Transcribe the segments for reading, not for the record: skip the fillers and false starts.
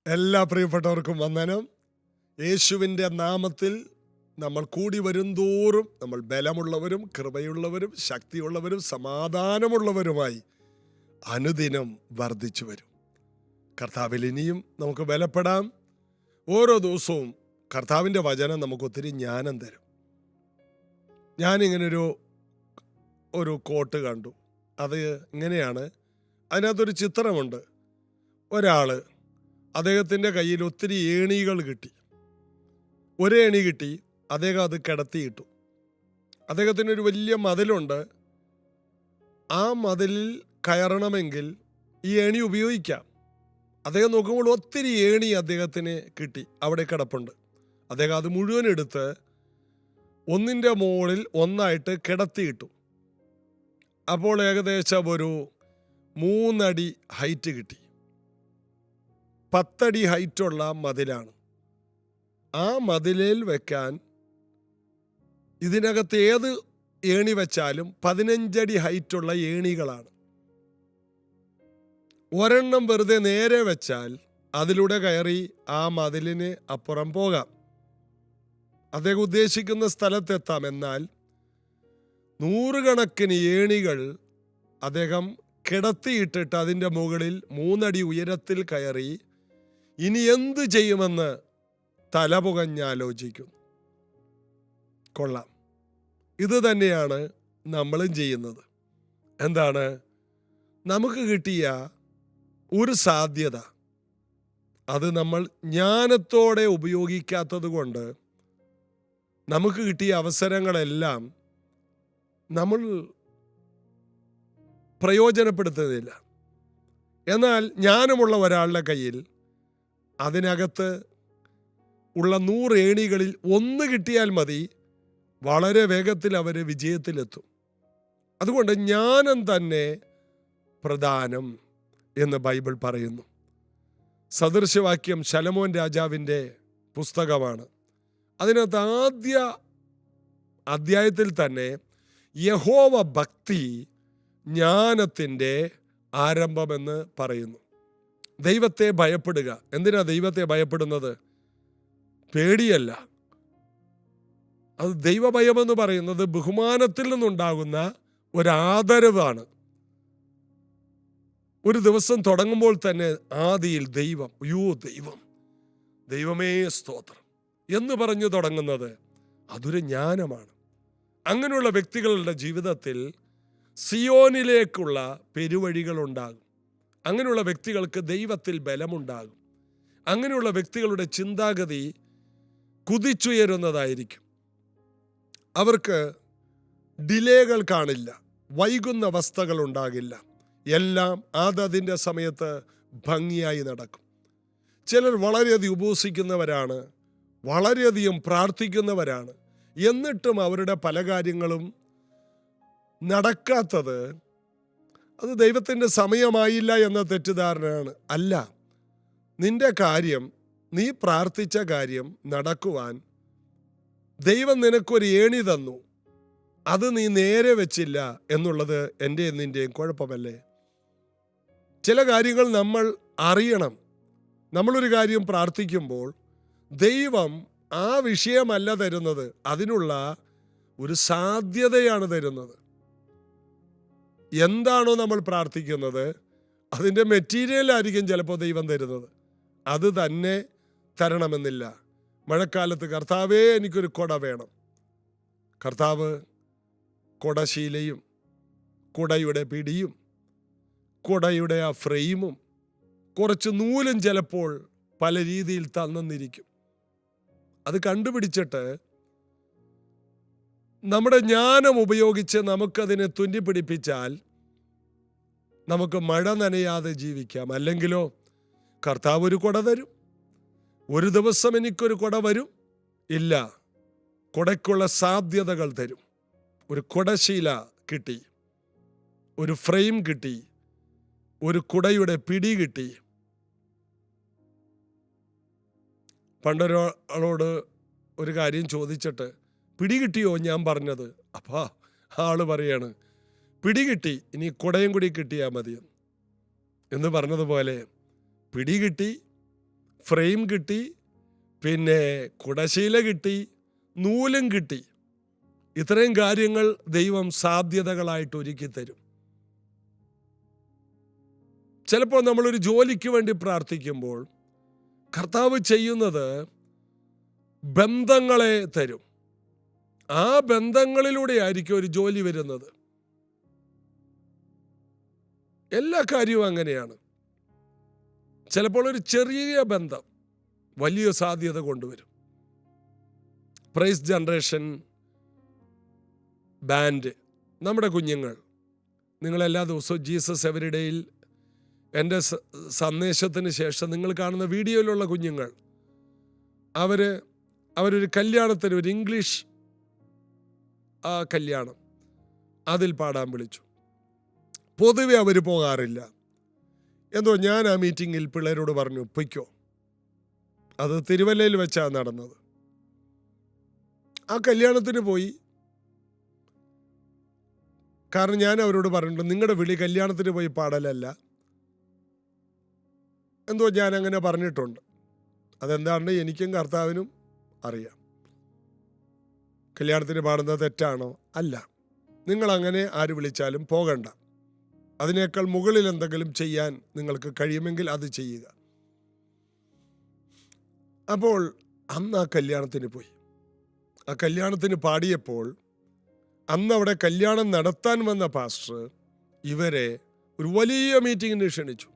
എല്ലാ പ്രിയപ്പെട്ടവർക്കും വന്ദനം. യേശുവിൻ്റെ നാമത്തിൽ നമ്മൾ കൂടി വരുംതോറും നമ്മൾ ബലമുള്ളവരും കൃപയുള്ളവരും ശക്തിയുള്ളവരും സമാധാനമുള്ളവരുമായി അനുദിനം വർദ്ധിച്ചു വരും. കർത്താവിൽ ഇനിയും നമുക്ക് ബലപ്പെടാം. ഓരോ ദിവസവും കർത്താവിൻ്റെ വചനം നമുക്കൊത്തിരി ജ്ഞാനം തരും. ഞാനിങ്ങനൊരു കോട്ട് കണ്ടു. അത് ഇങ്ങനെയാണ്. അതിനകത്തൊരു ചിത്രമുണ്ട്. ഒരാൾ, അദ്ദേഹത്തിൻ്റെ കയ്യിൽ ഒത്തിരി ഏണികൾ കിട്ടി. ഒരേണി കിട്ടി, അദ്ദേഹം അത് കിടത്തിയിട്ടു. അദ്ദേഹത്തിനൊരു വലിയ മതിലുണ്ട്. ആ മതിലിൽ കയറണമെങ്കിൽ ഈ ഏണി ഉപയോഗിക്കാം. അദ്ദേഹം നോക്കുമ്പോൾ ഒത്തിരി ഏണി അദ്ദേഹത്തിന് കിട്ടി, അവിടെ കിടപ്പുണ്ട്. അദ്ദേഹം അത് മുഴുവൻ എടുത്ത് ഒന്നിൻ്റെ മുകളിൽ ഒന്നായിട്ട് കിടത്തിയിട്ടു. അപ്പോൾ ഏകദേശം ഒരു 3 അടി ഹൈറ്റ് കിട്ടി. 10 അടി ഹൈറ്റുള്ള മതിലാണ്. ആ മതിലിൽ വെക്കാൻ ഇതിനകത്ത് ഏത് ഏണി വെച്ചാലും 15 അടി ഹൈറ്റുള്ള ഏണികളാണ്. ഒരെണ്ണം വെറുതെ നേരെ വെച്ചാൽ അതിലൂടെ കയറി ആ മതിലിന് അപ്പുറം പോകാം, അദ്ദേഹം ഉദ്ദേശിക്കുന്ന സ്ഥലത്തെത്താം. എന്നാൽ 100 കണക്കിന് ഏണികൾ അദ്ദേഹം കിടത്തിയിട്ടിട്ട് അതിൻ്റെ മുകളിൽ 3 അടി ഉയരത്തിൽ കയറി ഇനി എന്ത് ചെയ്യുമെന്ന് തലപുകഞ്ഞാലോചിക്കും. കൊള്ളാം. ഇത് തന്നെയാണ് നമ്മളും ചെയ്യുന്നത്. എന്താണ്? നമുക്ക് കിട്ടിയ ഒരു സാധ്യത അത് നമ്മൾ ജ്ഞാനത്തോടെ ഉപയോഗിക്കാത്തത് കൊണ്ട് നമുക്ക് കിട്ടിയ അവസരങ്ങളെല്ലാം നമ്മൾ പ്രയോജനപ്പെടുത്തുന്നില്ല. എന്നാൽ ജ്ഞാനമുള്ള ഒരാളുടെ കയ്യിൽ അതിനകത്ത് ഉള്ള 100 ഏണികളിൽ 1 കിട്ടിയാൽ മതി, വളരെ വേഗത്തിൽ അവർ വിജയത്തിലെത്തും. അതുകൊണ്ട് ജ്ഞാനം തന്നെ പ്രധാനം എന്ന് ബൈബിൾ പറയുന്നു. സദൃശവാക്യം ശലോമോൻ രാജാവിൻ്റെ പുസ്തകമാണ്. അതിനകത്ത് ആദ്യ അധ്യായത്തിൽ തന്നെ യഹോവ ഭക്തി ജ്ഞാനത്തിൻ്റെ ആരംഭമെന്ന് പറയുന്നു. ദൈവത്തെ ഭയപ്പെടുക. എന്തിനാ ദൈവത്തെ ഭയപ്പെടുന്നത്? പേടിയല്ല. അത് ദൈവഭയമെന്ന് പറയുന്നത് ബഹുമാനത്തിൽ നിന്നുണ്ടാകുന്ന ഒരാദരവാണ്. ഒരു ദിവസം തുടങ്ങുമ്പോൾ തന്നെ ആദിയിൽ ദൈവം, ദൈവമേ സ്തോത്രം എന്ന് പറഞ്ഞു തുടങ്ങുന്നത് അതൊരു ജ്ഞാനമാണ്. അങ്ങനെയുള്ള വ്യക്തികളുടെ ജീവിതത്തിൽ സിയോനിലേക്കുള്ള പെരുവഴികളുണ്ടാകും. അങ്ങനെയുള്ള വ്യക്തികൾക്ക് ദൈവത്തിൽ ബലമുണ്ടാകും. അങ്ങനെയുള്ള വ്യക്തികളുടെ ചിന്താഗതി കുതിച്ചുയരുന്നതായിരിക്കും. അവർക്ക് ഡിലേകൾ കാണില്ല, വൈകുന്ന അവസ്ഥകൾ ഉണ്ടാകില്ല. എല്ലാം അതതിൻ്റെ സമയത്ത് ഭംഗിയായി നടക്കും. ചിലർ വളരെയധികം ഉപവസിക്കുന്നവരാണ്, വളരെയധികം പ്രാർത്ഥിക്കുന്നവരാണ്. എന്നിട്ടും അവരുടെ പല കാര്യങ്ങളും നടക്കാത്തത് അത് ദൈവത്തിൻ്റെ സമയമായില്ല എന്ന തെറ്റിദ്ധാരണയാണ്. അല്ല, നിന്റെ കാര്യം, നീ പ്രാർത്ഥിച്ച കാര്യം നടക്കുവാൻ ദൈവം നിനക്കൊരു ഏണി തന്നു, അത് നീ നേരെ വെച്ചില്ല എന്നുള്ളത് എൻ്റെയും നിൻ്റെയും കുഴപ്പമല്ലേ? ചില കാര്യങ്ങൾ നമ്മൾ അറിയണം. നമ്മളൊരു കാര്യം പ്രാർത്ഥിക്കുമ്പോൾ ദൈവം ആ വിഷയമല്ല തരുന്നത്, അതിനുള്ള ഒരു സാധ്യതയാണ് തരുന്നത്. എന്താണോ നമ്മൾ പ്രാർത്ഥിക്കുന്നത് അതിൻ്റെ മെറ്റീരിയലായിരിക്കും ചിലപ്പോൾ ദൈവം തരുന്നത്. അത് തന്നെ തരണമെന്നില്ല. മഴക്കാലത്ത് കർത്താവേ എനിക്കൊരു കുട വേണം. കർത്താവ് കുടശീലയും കുടയുടെ പിടിയും കുടയുടെ ആ ഫ്രെയിമും കുറച്ച് നൂലും ചിലപ്പോൾ പല രീതിയിൽ തന്നിരിക്കും. അത് കണ്ടുപിടിച്ചിട്ട് നമ്മുടെ ജ്ഞാനം ഉപയോഗിച്ച് നമുക്കതിനെ തുന്നിപ്പിടിപ്പിച്ചാൽ നമുക്ക് മഴ നനയാതെ ജീവിക്കാം. അല്ലെങ്കിലോ കർത്താവ് ഒരു കുട തരും. ഒരു ദിവസം എനിക്കൊരു കുട വരും, ഇല്ല, കുടയ്ക്കുള്ള സാധ്യതകൾ തരും. ഒരു കുടശീല കിട്ടി, ഒരു ഫ്രെയിം കിട്ടി, ഒരു കുടയുടെ പിടി കിട്ടി. പണ്ടൊരാളോട് ഒരു കാര്യം ചോദിച്ചിട്ട്, പിടി കിട്ടിയോ ഞാൻ പറഞ്ഞത്? അപ്പാ ആള് പറയാണ്, പിടികിട്ടി, ഇനി കുടയും കൂടി കിട്ടിയാൽ മതി എന്ന് പറഞ്ഞതുപോലെ പിടികിട്ടി, ഫ്രെയിം കിട്ടി, പിന്നെ കുടശീല കിട്ടി, നൂലും കിട്ടി. ഇത്രയും കാര്യങ്ങൾ ദൈവം സാധ്യതകളായിട്ട് ഒരുക്കി തരും. ചിലപ്പോൾ നമ്മളൊരു ജോലിക്ക് വേണ്ടി പ്രാർത്ഥിക്കുമ്പോൾ കർത്താവ് ചെയ്യുന്നത് ബന്ധങ്ങളെ തരും. ആ ബന്ധങ്ങളിലൂടെ ആയിരിക്കും ഒരു ജോലി വരുന്നത്. എല്ലാ കാര്യവും അങ്ങനെയാണ്. ചിലപ്പോൾ ഒരു ചെറിയ ബന്ധം വലിയ സാധ്യത കൊണ്ടുവരും. പ്രൈസ് ജനറേഷൻ ബാൻഡ്, നമ്മുടെ കുഞ്ഞുങ്ങൾ, നിങ്ങളെല്ലാ ദിവസവും ജീസസ് എവരിഡേയിൽ എൻ്റെ സന്ദേശത്തിന് ശേഷം നിങ്ങൾ കാണുന്ന വീഡിയോയിലുള്ള കുഞ്ഞുങ്ങൾ, അവരൊരു കല്യാണത്തിന്, ഒരു ഇംഗ്ലീഷ് കല്യാണം, അതിൽ പാടാൻ വിളിച്ചു. പൊതുവെ അവർ പോകാറില്ല. എന്തോ ഞാൻ ആ മീറ്റിങ്ങിൽ പിള്ളേരോട് പറഞ്ഞു, പൊയ്ക്കോ. അത് തിരുവല്ലയിൽ വെച്ചാണ് നടന്നത്. ആ കല്യാണത്തിന് പോയി. കാരണം ഞാൻ അവരോട് പറഞ്ഞിട്ടുണ്ട്, നിങ്ങളുടെ വിളി കല്യാണത്തിന് പോയി പാടലല്ല. എന്തോ ഞാൻ അങ്ങനെ പറഞ്ഞിട്ടുണ്ട്. അതെന്താണെന്ന് എനിക്കും കർത്താവിനും അറിയാം. കല്യാണത്തിന് പാടുന്നത് തെറ്റാണോ? അല്ല. നിങ്ങളങ്ങനെ ആര് വിളിച്ചാലും പോകണ്ട. അതിനേക്കാൾ മുകളിൽ എന്തെങ്കിലും ചെയ്യാൻ നിങ്ങൾക്ക് കഴിയുമെങ്കിൽ അത് ചെയ്യുക. അപ്പോൾ അന്ന് ആ കല്യാണത്തിന് പോയി. ആ കല്യാണത്തിന് പാടിയപ്പോൾ അന്ന് അവിടെ കല്യാണം നടത്താൻ വന്ന പാസ്റ്റർ ഇവരെ ഒരു വലിയ മീറ്റിങ്ങിന് ക്ഷണിച്ചു.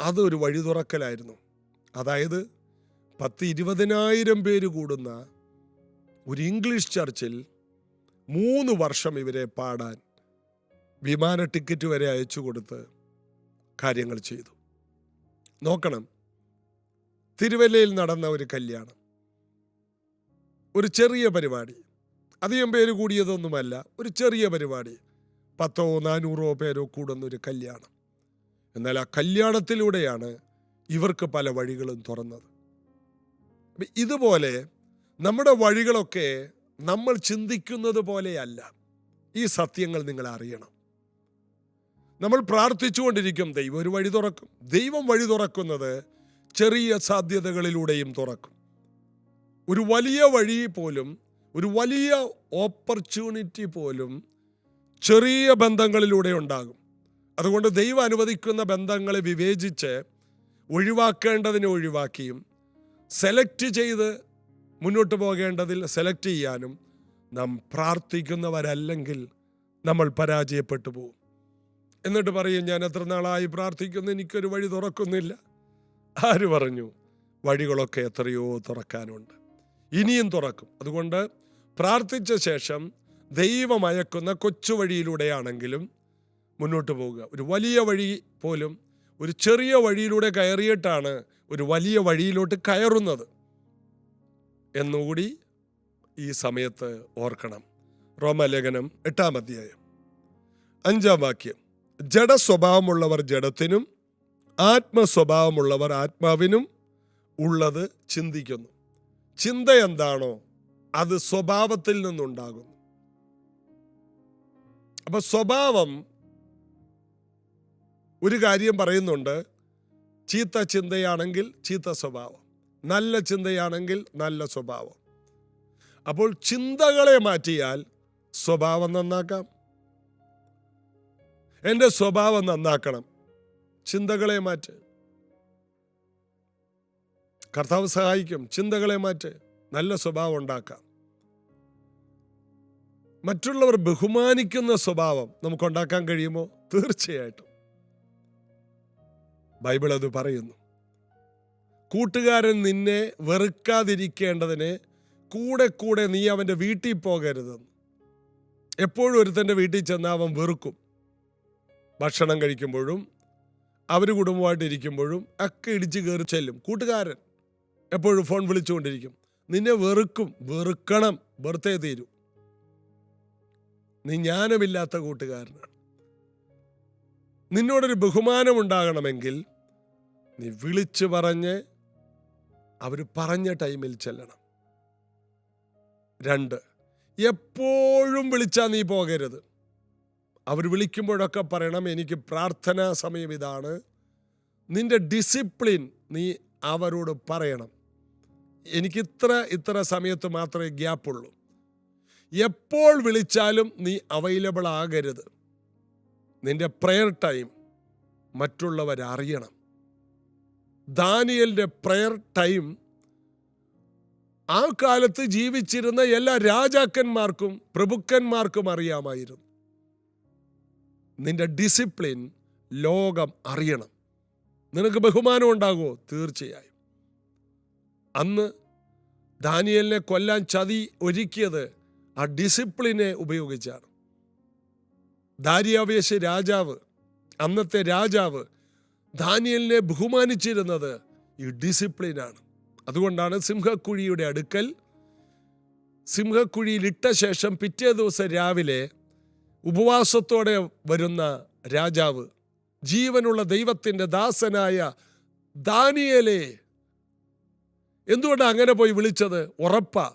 അതൊരു വഴി തുറക്കലായിരുന്നു. അതായത് 10-20,000 പേര് കൂടുന്ന ഒരു ഇംഗ്ലീഷ് ചർച്ചിൽ 3 വർഷം ഇവരെ പാടാൻ വിമാന ടിക്കറ്റ് വരെ അയച്ചു കൊടുത്ത് കാര്യങ്ങൾ ചെയ്തു. നോക്കണം, തിരുവല്ലയിൽ നടന്ന ഒരു കല്യാണം, ഒരു ചെറിയ പരിപാടി, അധികം പേര് കൂടിയതൊന്നുമല്ല, ഒരു ചെറിയ പരിപാടി, 100-400 പേരോ കൂടുന്ന ഒരു കല്യാണം. എന്നാൽ ആ കല്യാണത്തിലൂടെയാണ് ഇവർക്ക് പല വഴികളും തുറന്നത്. ഇതുപോലെ നമ്മുടെ വഴികളൊക്കെ നമ്മൾ ചിന്തിക്കുന്നത് പോലെയല്ല. ഈ സത്യങ്ങൾ നിങ്ങൾ അറിയണം. നമ്മൾ പ്രാർത്ഥിച്ചുകൊണ്ടിരിക്കും, ദൈവം ഒരു വഴി തുറക്കും. ദൈവം വഴി തുറക്കുന്നത് ചെറിയ സാധ്യതകളിലൂടെയും തുറക്കും. ഒരു വലിയ വഴി പോലും, ഒരു വലിയ ഓപ്പർച്യൂണിറ്റി പോലും ചെറിയ ബന്ധങ്ങളിലൂടെ ഉണ്ടാകും. അതുകൊണ്ട് ദൈവം അനുവദിക്കുന്ന ബന്ധങ്ങളെ വിവേചിച്ച് ഒഴിവാക്കേണ്ടതിനെ ഒഴിവാക്കിയും സെലക്ട് ചെയ്ത് മുന്നോട്ട് പോകേണ്ടതിൽ സെലക്ട് ചെയ്യാനും നാം പ്രാർത്ഥിക്കുന്നവരല്ലെങ്കിൽ നമ്മൾ പരാജയപ്പെട്ടു പോകും. എന്നിട്ട് പറയും, ഞാൻ എത്ര നാളായി പ്രാർത്ഥിക്കുന്നു, എനിക്കൊരു വഴി തുറക്കുന്നില്ല. ആര് പറഞ്ഞു? വഴികളൊക്കെ എത്രയോ തുറക്കാനുണ്ട്, ഇനിയും തുറക്കും. അതുകൊണ്ട് പ്രാർത്ഥിച്ച ശേഷം ദൈവം അയക്കുന്ന കൊച്ചു വഴിയിലൂടെയാണെങ്കിലും മുന്നോട്ട് പോവുക. ഒരു വലിയ വഴി പോലും ഒരു ചെറിയ വഴിയിലൂടെ കയറിയിട്ടാണ് ഒരു വലിയ വഴിയിലോട്ട് കയറുന്നത് എന്നുകൂടി ഈ സമയത്ത് ഓർക്കണം. റോമാലേഖനം 8-ാം അധ്യായം 5-ാം വാക്യം, ജഡസ്വഭാവമുള്ളവർ ജഡത്തിനും ആത്മസ്വഭാവമുള്ളവർ ആത്മാവിനും ഉള്ളത് ചിന്തിക്കുന്നു. ചിന്ത എന്താണോ അത് സ്വഭാവത്തിൽ നിന്നുണ്ടാകുന്നു. അപ്പൊ സ്വഭാവം, ഒരു കാര്യം പറയുന്നുണ്ട്, ചീത്ത ചിന്തയാണെങ്കിൽ ചീത്ത സ്വഭാവം, നല്ല ചിന്തയാണെങ്കിൽ നല്ല സ്വഭാവം. അപ്പോൾ ചിന്തകളെ മാറ്റിയാൽ സ്വഭാവം നന്നാക്കാം. എൻ്റെ സ്വഭാവം നന്നാക്കണം, ചിന്തകളെ മാറ്റ്. കർത്താവ് സഹായിക്കും. ചിന്തകളെ മാറ്റ്, നല്ല സ്വഭാവം ഉണ്ടാക്കാം. മറ്റുള്ളവർ ബഹുമാനിക്കുന്ന സ്വഭാവം നമുക്കുണ്ടാക്കാൻ കഴിയുമോ? തീർച്ചയായിട്ടും. ബൈബിൾ അത് പറയുന്നു. കൂട്ടുകാരൻ നിന്നെ വെറുക്കാതിരിക്കേണ്ടതിന് കൂടെ കൂടെ നീ അവൻ്റെ വീട്ടിൽ പോകരുതെന്ന്. എപ്പോഴും ഒരുത്തൻ്റെ വീട്ടിൽ ചെന്നാൽ അവൻ വെറുക്കും. ഭക്ഷണം കഴിക്കുമ്പോഴും അവർ കുടുംബമായിട്ടിരിക്കുമ്പോഴും ഒക്കെ ഇടിച്ച് കയറി ചെല്ലും. കൂട്ടുകാരൻ എപ്പോഴും ഫോൺ വിളിച്ചുകൊണ്ടിരിക്കും. നിന്നെ വെറുക്കും. വെറുക്കണം, വെറുത്തേ തീരും. നീ ജ്ഞാനമില്ലാത്ത കൂട്ടുകാരനാണ്. നിന്നോടൊരു ബഹുമാനം ഉണ്ടാകണമെങ്കിൽ നീ വിളിച്ചു പറഞ്ഞ് അവർ പറഞ്ഞ ടൈമിൽ ചെല്ലണം. 2, എപ്പോഴും വിളിച്ചാൽ നീ പോകരുത്. അവർ വിളിക്കുമ്പോഴൊക്കെ പറയണം, എനിക്ക് പ്രാർത്ഥനാ സമയം ഇതാണ്, നിന്റെ ഡിസിപ്ലിൻ നീ അവരോട് പറയണം. എനിക്ക് ഇത്ര സമയത്ത് മാത്രമേ ഗ്യാപ്പുള്ളൂ. എപ്പോൾ വിളിച്ചാലും നീ അവൈലബിൾ ആകരുത്. നിന്റെ പ്രെയർ ടൈം മറ്റുള്ളവരറിയണം. ദാനിയേലിൻ്റെ പ്രെയർ ടൈം ആ കാലത്ത് ജീവിച്ചിരുന്ന എല്ലാ രാജാക്കന്മാർക്കും പ്രഭുക്കന്മാർക്കും അറിയാമായിരുന്നു. നിന്റെ ഡിസിപ്ലിൻ ലോകം അറിയണം. നിനക്ക് ബഹുമാനം ഉണ്ടാകുമോ? തീർച്ചയായും. അന്ന് ദാനിയേലിനെ കൊല്ലാൻ ചതി ഒരുക്കിയത് ആ ഡിസിപ്ലിനെ ഉപയോഗിച്ചാണ്. ദാരിയാവേശ് രാജാവ്, അന്നത്തെ രാജാവ്, ദാനിയേലിനെ ബഹുമാനിച്ചിരുന്നത് ഈ ഡിസിപ്ലിനാണ്. അതുകൊണ്ടാണ് സിംഹക്കുഴിയുടെ അടുക്കൽ സിംഹക്കുഴിയിലിട്ട ശേഷം പിറ്റേ ദിവസം രാവിലെ ഉപവാസത്തോടെ വരുന്ന രാജാവ്, ജീവനുള്ള ദൈവത്തിൻ്റെ ദാസനായ ദാനിയേലേ, എന്തുകൊണ്ടാണ് അങ്ങനെ പോയി വിളിച്ചത്? ഉറപ്പാ,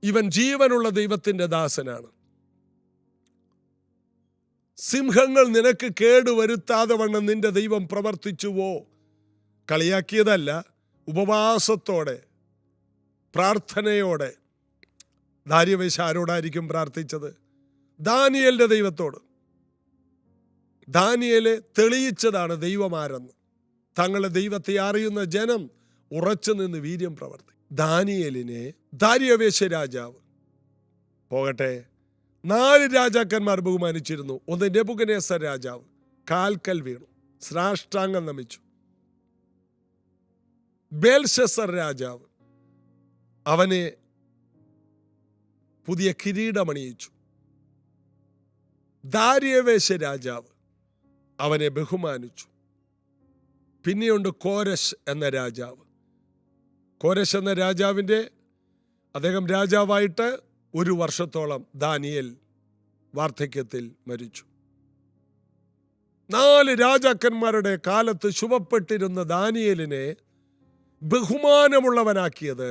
ഇവൻ ജീവനുള്ള ദൈവത്തിൻ്റെ ദാസനാണ്. സിംഹങ്ങൾ നിനക്ക് കേടുവരുത്താതെ വണ്ണം നിന്റെ ദൈവം പ്രവർത്തിച്ചുവോ? കളിയാക്കിയതല്ല, ഉപവാസത്തോടെ പ്രാർത്ഥനയോടെ. ദാരിയാവേശ് ആരോടായിരിക്കും പ്രാർത്ഥിച്ചത്? ദാനിയേലിന്റെ ദൈവത്തോട്. ദാനിയേലെ തെളിയിച്ചതാണ് ദൈവമാരെന്ന്. തങ്ങളുടെ ദൈവത്തെ അറിയുന്ന ജനം ഉറച്ചു നിന്ന് വീര്യം പ്രവർത്തി. ദാനിയേലിനെ ദാരിയാവേശ് രാജാവ്, പോകട്ടെ, 4 രാജാക്കന്മാർ ബഹുമാനിച്ചിരുന്നു. ഒന്ന് നെബൂഖദ്നേസർ രാജാവ്, കാൽക്കൽ വീണു, സാഷ്ടാംഗം നമിച്ചു. ബേൽശസ്സർ രാജാവ് അവനെ പുതിയ കിരീടമണിയിച്ചു. ദാരിയാവേശ് രാജാവ് അവനെ ബഹുമാനിച്ചു. പിന്നെയുണ്ട് കോരശ് എന്ന രാജാവ്. കോരശ് എന്ന അദ്ദേഹം രാജാവായിട്ട് 1 വർഷത്തോളം ദാനിയേൽ വാർദ്ധക്യത്തിൽ മരിച്ചു. 4 രാജാക്കന്മാരുടെ കാലത്ത് ശുഭപ്പെട്ടിരുന്ന ദാനിയേലിനെ ബഹുമാനമുള്ളവനാക്കിയത്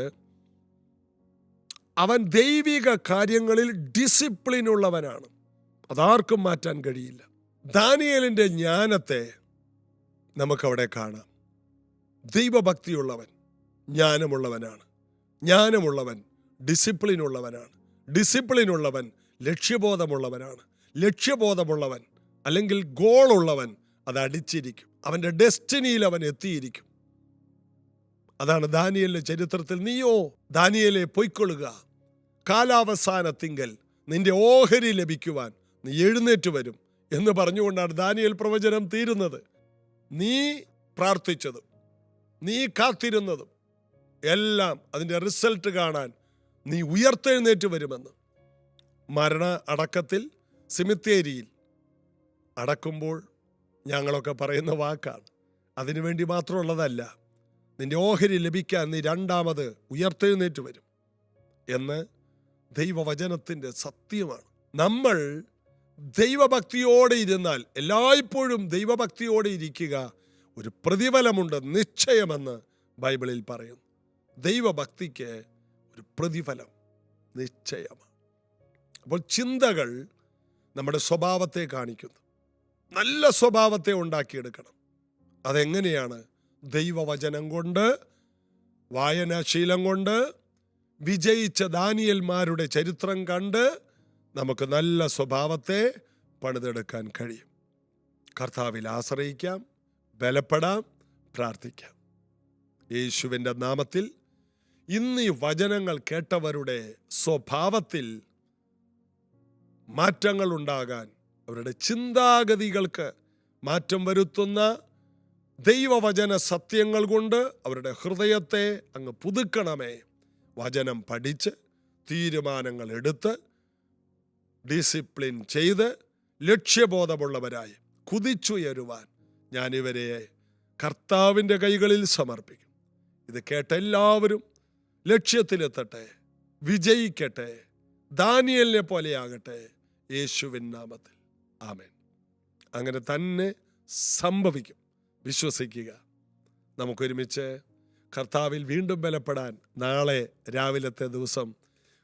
അവൻ ദൈവിക കാര്യങ്ങളിൽ ഡിസിപ്ലിൻ ഉള്ളവനാണ്. അതാർക്കും മാറ്റാൻ കഴിയില്ല. ദാനിയേലിൻ്റെ ജ്ഞാനത്തെ നമുക്കവിടെ കാണാം. ദൈവഭക്തിയുള്ളവൻ ജ്ഞാനമുള്ളവനാണ്. ജ്ഞാനമുള്ളവൻ ഡിസിപ്ലിൻ ഉള്ളവനാണ്. ഡിസിപ്ലിൻ ഉള്ളവൻ ലക്ഷ്യബോധമുള്ളവനാണ്. ലക്ഷ്യബോധമുള്ളവൻ അല്ലെങ്കിൽ ഗോളുള്ളവൻ അത് അടിച്ചിരിക്കും. അവൻ്റെ ഡെസ്റ്റിനിയിൽ അവൻ എത്തിയിരിക്കും. അതാണ് ദാനിയേലിന്റെ ചരിത്രത്തിൽ, നീയോ ദാനിയേലേ പൊയ്ക്കൊള്ളുക, കാലാവസാനത്തിങ്കൽ നിന്റെ ഓഹരി ലഭിക്കുവാൻ നീ എഴുന്നേറ്റ് വരും എന്ന് പറഞ്ഞുകൊണ്ടാണ് ദാനിയേൽ പ്രവചനം തീരുന്നത്. നീ പ്രാർത്ഥിച്ചതും നീ കാത്തിരുന്നതും എല്ലാം അതിൻ്റെ റിസൾട്ട് കാണാൻ നീ ഉയർത്തെഴുന്നേറ്റ് വരുമെന്ന്. മരണ അടക്കത്തിൽ സിമിത്തേരിയിൽ അടക്കുമ്പോൾ ഞങ്ങളൊക്കെ പറയുന്ന വാക്കാണ്. അതിനുവേണ്ടി മാത്രമുള്ളതല്ല, നിന്റെ ഓഹരി ലഭിക്കാൻ നീ രണ്ടാമത് ഉയർത്തെഴുന്നേറ്റ് വരും എന്ന് ദൈവവചനത്തിൻ്റെ സത്യമാണ്. നമ്മൾ ദൈവഭക്തിയോടെ ഇരുന്നാൽ, എല്ലായ്പ്പോഴും ദൈവഭക്തിയോടെ ഇരിക്കുക, ഒരു പ്രതിഫലമുണ്ട് നിശ്ചയമെന്ന് ബൈബിളിൽ പറയുന്നു. ദൈവഭക്തിക്ക് ഒരു പ്രതിഫലം നിശ്ചയമാണ്. അപ്പോൾ ചിന്തകൾ നമ്മുടെ സ്വഭാവത്തെ കാണിക്കുന്നു. നല്ല സ്വഭാവത്തെ ഉണ്ടാക്കിയെടുക്കണം. അതെങ്ങനെയാണ്? ദൈവവചനം കൊണ്ട്, വായനാശീലം കൊണ്ട്, വിജയിച്ച ദാനിയേൽമാരുടെ ചരിത്രം കണ്ട് നമുക്ക് നല്ല സ്വഭാവത്തെ പണിതെടുക്കാൻ കഴിയും. കർത്താവിൽ ആശ്രയിക്കാം, ബലപ്പെടാം, പ്രാർത്ഥിക്കാം. യേശുവിൻ്റെ നാമത്തിൽ ഇന്ന് ഈ വചനങ്ങൾ കേട്ടവരുടെ സ്വഭാവത്തിൽ മാറ്റങ്ങൾ ഉണ്ടാകാൻ, അവരുടെ ചിന്താഗതികൾക്ക് മാറ്റം വരുത്തുന്ന ദൈവവചന സത്യങ്ങൾ കൊണ്ട് അവരുടെ ഹൃദയത്തെ അങ്ങ് പുതുക്കണമേ. വചനം പഠിച്ച് തീരുമാനങ്ങൾ എടുത്ത് ഡിസിപ്ലിൻ ചെയ്ത് ലക്ഷ്യബോധമുള്ളവരായി കുതിച്ചുയരുവാൻ ഞാനിവരെ കർത്താവിൻ്റെ കൈകളിൽ സമർപ്പിക്കും. ഇത് കേട്ട എല്ലാവരും ലക്ഷ്യത്തിലെത്തട്ടെ, വിജയിക്കട്ടെ, ദാനിയേലിനെ പോലെയാകട്ടെ, യേശുവിൻ നാമത്തിൽ ആമേൻ. അങ്ങനെ തന്നെ സംഭവിക്കും. വിശ്വസിക്കുക. നമുക്കൊരുമിച്ച് കർത്താവിൽ വീണ്ടും ബലപ്പെടാൻ നാളെ രാവിലത്തെ ദിവസം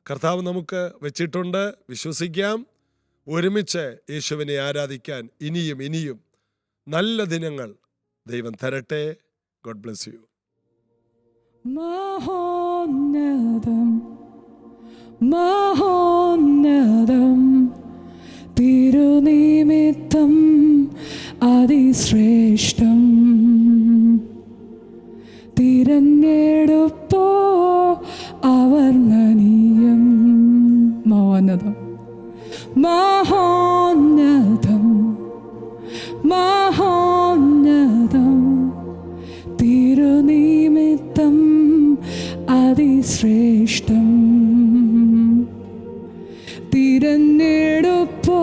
കർത്താവ് നമുക്ക് വെച്ചിട്ടുണ്ട്. വിശ്വസിക്കാം. ഒരുമിച്ച് യേശുവിനെ ആരാധിക്കാൻ ഇനിയും നല്ല ദിനങ്ങൾ ദൈവം തരട്ടെ. God bless you. മഹോന്നതം മഹോന്നതം തിരുനിമിത്തം അതിശ്രേഷ്ഠം തിരഞ്ഞെടുപ്പോ അവർണ്ണനീയം. മഹോന്നതം മഹോന്നതം മഹോന്നതം തിരുനിമിത്തം അതിശ്രേഷ്ഠം തിരഞ്ഞെടുപ്പോ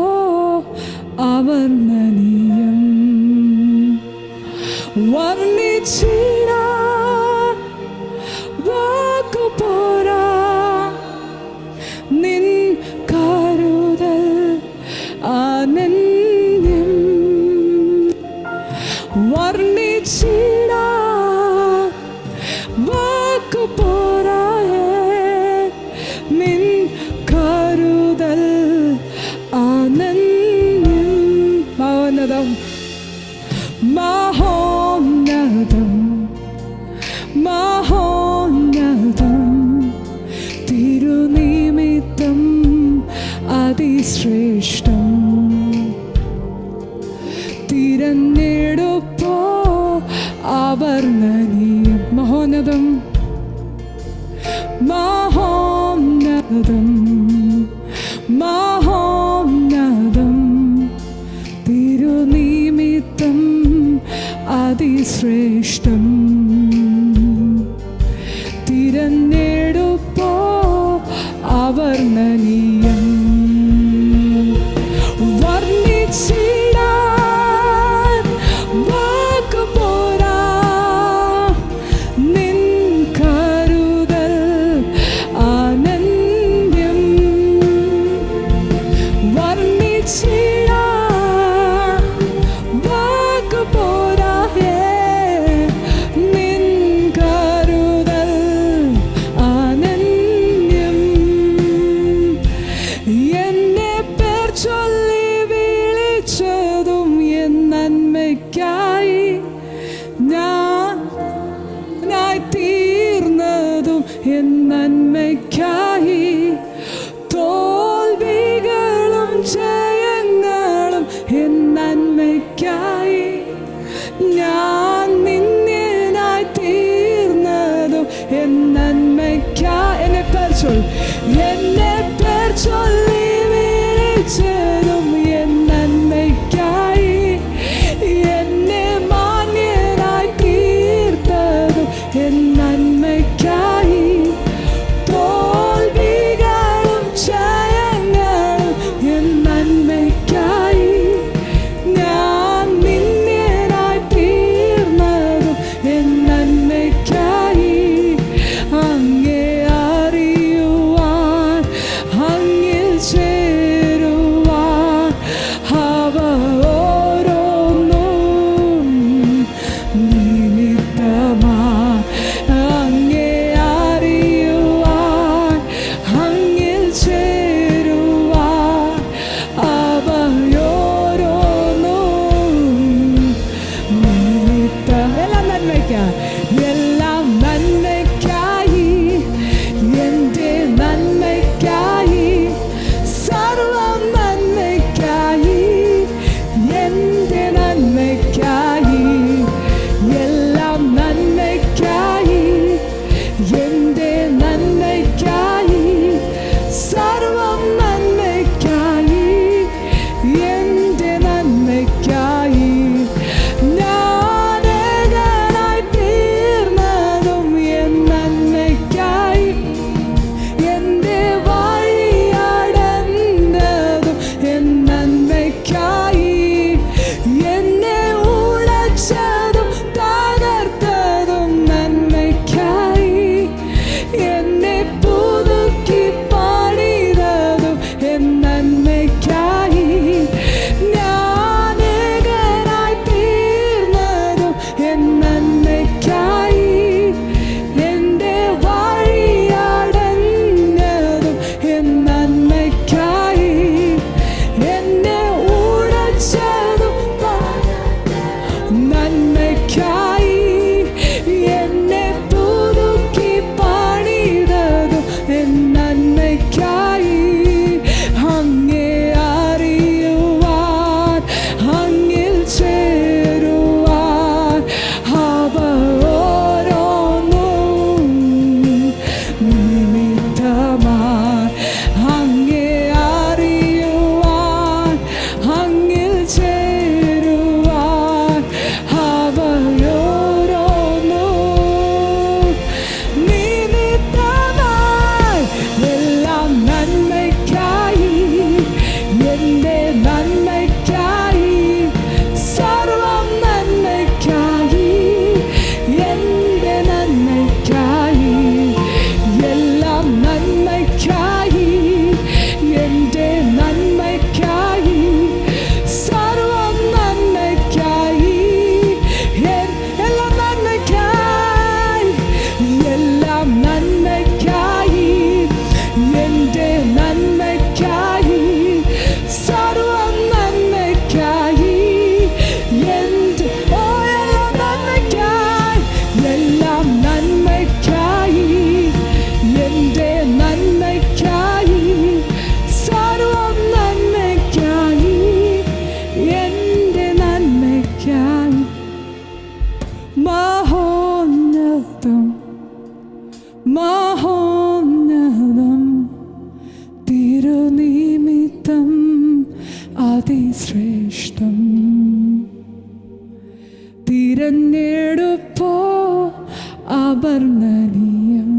അവർണ്ണനീയം. വർണ്ണിച്ചിടാൻ വാക്കുപോരാ നിൻ കരുതൽ അനന്യം. വർണ്ണിച്ചിടാൻ വാക്കുപോരായേ നിൻ കരുതൽ അനന്യം. മഹോന്നതം മഹോന്നതം മഹോന്നതം തിരുനിമിത്തം അതിശ്രേഷ്ഠം തിരഞ്ഞെടുപ്പോ അവർണ്ണനീയം. മഹോന്നതം മഹോന്നതം മഹോന്നതം തിരുനിമിത്തം അതിശ്രേഷ്ഠം തിരഞ്ഞെടുപ്പോ അവർണ്ണനീയം. വർണ്ണിച്ചിടാൻ വാക്കുപോരാ നിൻ കരുതൽ അനന്യം. വർണ്ണിച്ചിടാൻ വാക്കുപോരായേ നിൻ കരുതൽ അനന്യം. എന്നെ പേർ ചൊല്ലി വിളിച്ചതും എൻ നന്മയ്ക്കായി ഞാനായി തീർന്നതും എൻ നന്മയ്ക്കായി. തോൽവികളും ജയങ്ങളും എൻ നന്മയ്ക്കായി. ഞാൻ നിന്യനായി തീർന്നതും എൻ നന്മയ്ക്കായി. എന്നെ പേർ ചൊല്ലി വിളിച്ചതും എൻ നന്മയ്ക്കായി. എന്നെ മാന്യനായി തീർത്തതും എൻ നന്മയ്ക്കായി. തോൽവികളും ജയങ്ങളും എൻ നന്മ മഹോന്നതം മഹോന്നതം തിരുനിമിത്തം അതിശ്രേഷ്ഠം തിരഞ്ഞെടുപ്പോ അവർണ്ണനീയം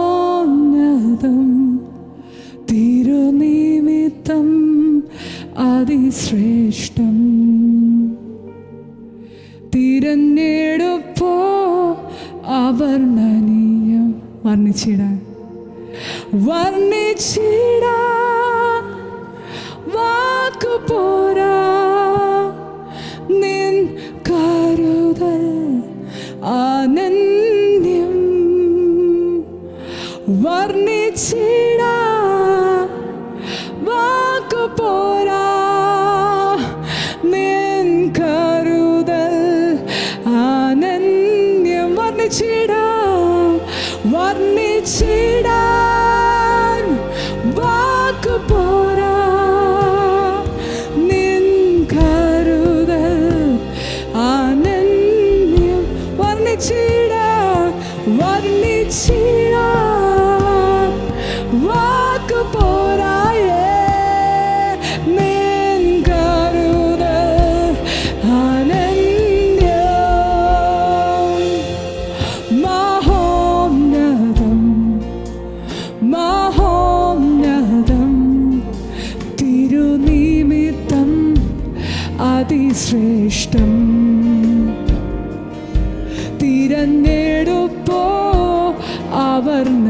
മഹോന്നതം തിരുനിമിത്തം അതിശ്രേഷ്ഠം തിരഞ്ഞെടുപ്പോ അവർണ്ണനീയം വർണ്ണിച്ചിടാൻ വാക്കു പോരാ നിൻ കരുതൽ അനന്യം വർണ്ണിച്ചിടാൻ വാക്കു പോരാ നിൻ കരുതൽ അനന്യം വർണ്ണിച്ചിടാൻ വാക്കു പോരാ നിൻ കരുതൽ അനന്യം വർണ്ണിച്ചിടാൻ വാക്കു പോരായേ നിൻ കരുതൽ അനന്യം മഹോന്നതം തിരുനിമിത്തം അതിശ്രേഷ്ഠം തിരഞ്ഞെടുപ്പോ അവർണ്ണനീയം